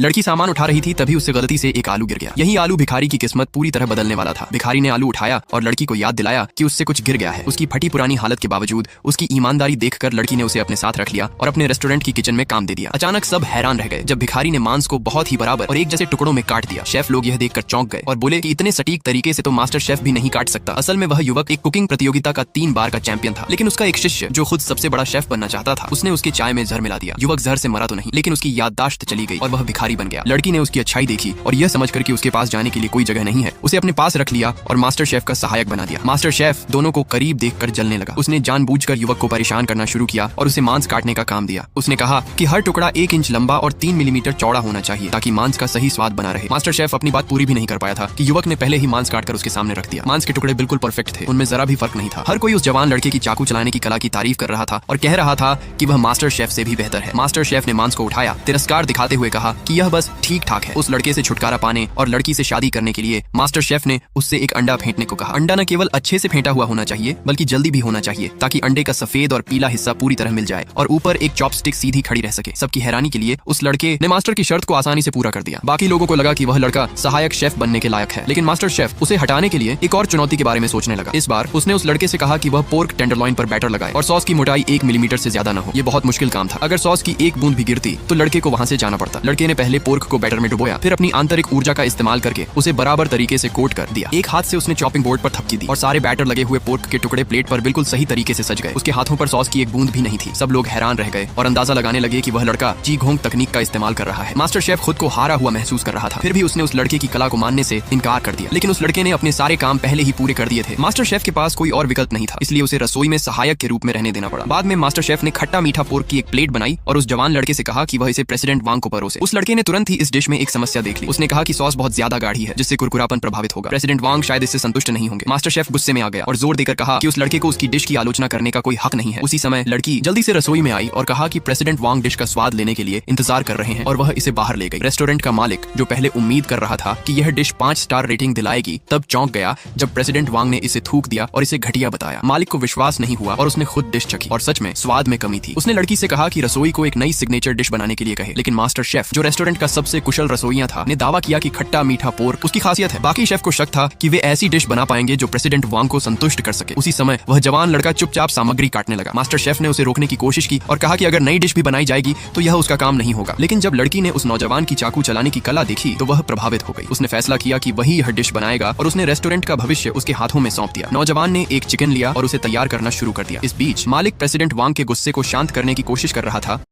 लड़की सामान उठा रही थी, तभी उससे गलती से एक आलू गिर गया। यही आलू भिखारी की किस्मत पूरी तरह बदलने वाला था। भिखारी ने आलू उठाया और लड़की को याद दिलाया कि उससे कुछ गिर गया है। उसकी फटी पुरानी हालत के बावजूद उसकी ईमानदारी देखकर लड़की ने उसे अपने साथ रख लिया और अपने रेस्टोरेंट की किचन में काम दे दिया। अचानक सब हैरान रह गए जब भिखारी ने मांस को बहुत ही बराबर और एक जैसे टुकड़ों में काट दिया। शेफ लोग यह देखकर चौंक गए और बोले कि इतने सटीक तरीके से तो मास्टर शेफ भी नहीं काट सकता। असल में वह युवक एक कुकिंग प्रतियोगिता का 3 बार का चैंपियन था, लेकिन उसका एक शिष्य जो खुद सबसे बड़ा शेफ बनना चाहता था, उसने उसके चाय में जहर मिला दिया। युवक जहर से मरा तो नहीं, लेकिन उसकी याददाश्त चली गई और वह भिखारी बन गया। लड़की ने उसकी अच्छाई देखी और यह समझकर कि उसके पास जाने के लिए कोई जगह नहीं है, उसे अपने पास रख लिया और मास्टर शेफ का सहायक बना दिया। मास्टर शेफ दोनों को करीब देखकर जलने लगा। उसने जानबूझकर युवक को परेशान करना शुरू किया और उसे मांस काटने का काम दिया। उसने कहा कि हर टुकड़ा 1 इंच लंबा और 3 मिलीमीटर चौड़ा होना चाहिए ताकि मांस का सही स्वाद बना रहे। मास्टर शेफ अपनी बात पूरी भी नहीं कर पाया था कि युवक ने पहले ही मांस काटकर उसके सामने रख दिया। मांस के टुकड़े बिल्कुल परफेक्ट थे, उनमें जरा भी फर्क नहीं था। हर कोई उस जवान लड़के की चाकू चलाने की कला की तारीफ कर रहा था और कह रहा था कि वह मास्टर शेफ से भी बेहतर है। मास्टर शेफ ने मांस को उठाया, तिरस्कार दिखाते हुए कहा कि यह बस ठीक ठाक है। उस लड़के से छुटकारा पाने और लड़की से शादी करने के लिए मास्टर शेफ ने उससे एक अंडा फेंटने को कहा। अंडा न केवल अच्छे से फेंटा हुआ होना चाहिए बल्कि जल्दी भी होना चाहिए ताकि अंडे का सफेद और पीला हिस्सा पूरी तरह मिल जाए और ऊपर एक चॉपस्टिक सीधी खड़ी रह सके। सबकी हैरानी के लिए उस लड़के ने मास्टर की शर्त को आसानी से पूरा कर दिया। बाकी लोगों को लगा कि वह लड़का सहायक शेफ बनने के लायक है, लेकिन मास्टर शेफ उसे हटाने के लिए एक और चुनौती के बारे में सोचने लगा। इस बार उसने उस लड़के से कहा कि वह पोर्क टेंडरलॉइन पर बैटर लगाए और सॉस की मोटाई 1 मिलीमीटर से ज्यादा न हो। ये बहुत मुश्किल काम था। अगर सॉस की एक बूंद भी गिरती तो लड़के को वहां से जाना पड़ता। लड़के ने पहले पोर्क को बैटर में डुबोया, फिर अपनी आंतरिक ऊर्जा का इस्तेमाल करके उसे बराबर तरीके से कोट कर दिया। एक हाथ से उसने चॉपिंग बोर्ड पर थपकी दी और सारे बैटर लगे हुए पोर्क के टुकड़े प्लेट पर बिल्कुल सही तरीके से सज गए। उसके हाथों पर सॉस की एक बूंद भी नहीं थी। सब लोग हैरान रह गए और अंदाजा लगाने लगे कि वह लड़का जी घोंग तकनीक का इस्तेमाल कर रहा है। मास्टर शेफ खुद को हारा हुआ महसूस कर रहा था, फिर भी उसने उस लड़के की कला को मानने से इनकार कर दिया। लेकिन उस लड़के ने अपने सारे काम पहले ही पूरे कर दिए थे। मास्टर शेफ के पास कोई और विकल्प नहीं था, इसलिए उसे रसोई में सहायक के रूप में रहने देना पड़ा। बाद में मास्टर शेफ ने खट्टा मीठा पोर्क की एक प्लेट बनाई और उस जवान लड़के से कहा कि वह इसे प्रेसिडेंट वांग को परोसे। उस लड़के ने तुरंत ही इस डिश में एक समस्या देख ली। उसने कहा कि सॉस बहुत ज्यादा गाढ़ी है जिससे कुरकुरापन प्रभावित होगा। प्रेसिडेंट वांग शायद इससे संतुष्ट नहीं होंगे। मास्टर शेफ गुस्से में आ गया और जोर देकर कहा कि उस लड़के को उसकी डिश की आलोचना करने का कोई हक नहीं है। उसी समय लड़की जल्दी से रसोई में आई और कहा कि प्रेसिडेंट वांग डिश का स्वाद लेने के लिए इंतजार कर रहे हैं और वह इसे बाहर ले गई। रेस्टोरेंट का मालिक जो पहले उम्मीद कर रहा था कि यह डिश 5 स्टार रेटिंग दिलाएगी, तब चौंक गया जब प्रेसिडेंट वांग ने इसे थूक दिया और इसे घटिया बताया। मालिक को विश्वास नहीं हुआ और उसने खुद डिश चखी और सच में स्वाद में कमी थी। उसने लड़की से कहा कि रसोई को एक नई सिग्नेचर डिश बनाने के लिए कहे, लेकिन मास्टर शेफ जो रेस्टोरेंट का सबसे कुशल रसोइया था ने दावा किया कि खट्टा मीठा पोर्क उसकी खासियत है। बाकी शेफ को शक था कि वे ऐसी डिश बना पाएंगे जो प्रेसिडेंट वांग को संतुष्ट कर सके। उसी समय वह जवान लड़का चुपचाप सामग्री काटने लगा। मास्टर शेफ ने उसे रोकने की कोशिश की और कहा कि अगर नई डिश भी बनाई जाएगी तो यह उसका काम नहीं होगा। लेकिन जब लड़की ने उस नौजवान की चाकू चलाने की कला देखी तो वह प्रभावित हो गई। उसने फैसला किया कि वही यह डिश बनाएगा और उसने रेस्टोरेंट का भविष्य उसके हाथों में सौंप दिया। नौजवान ने एक चिकन लिया और उसे तैयार करना शुरू कर दिया। इस बीच मालिक प्रेसिडेंट वांग के गुस्से को शांत करने की कोशिश कर रहा था।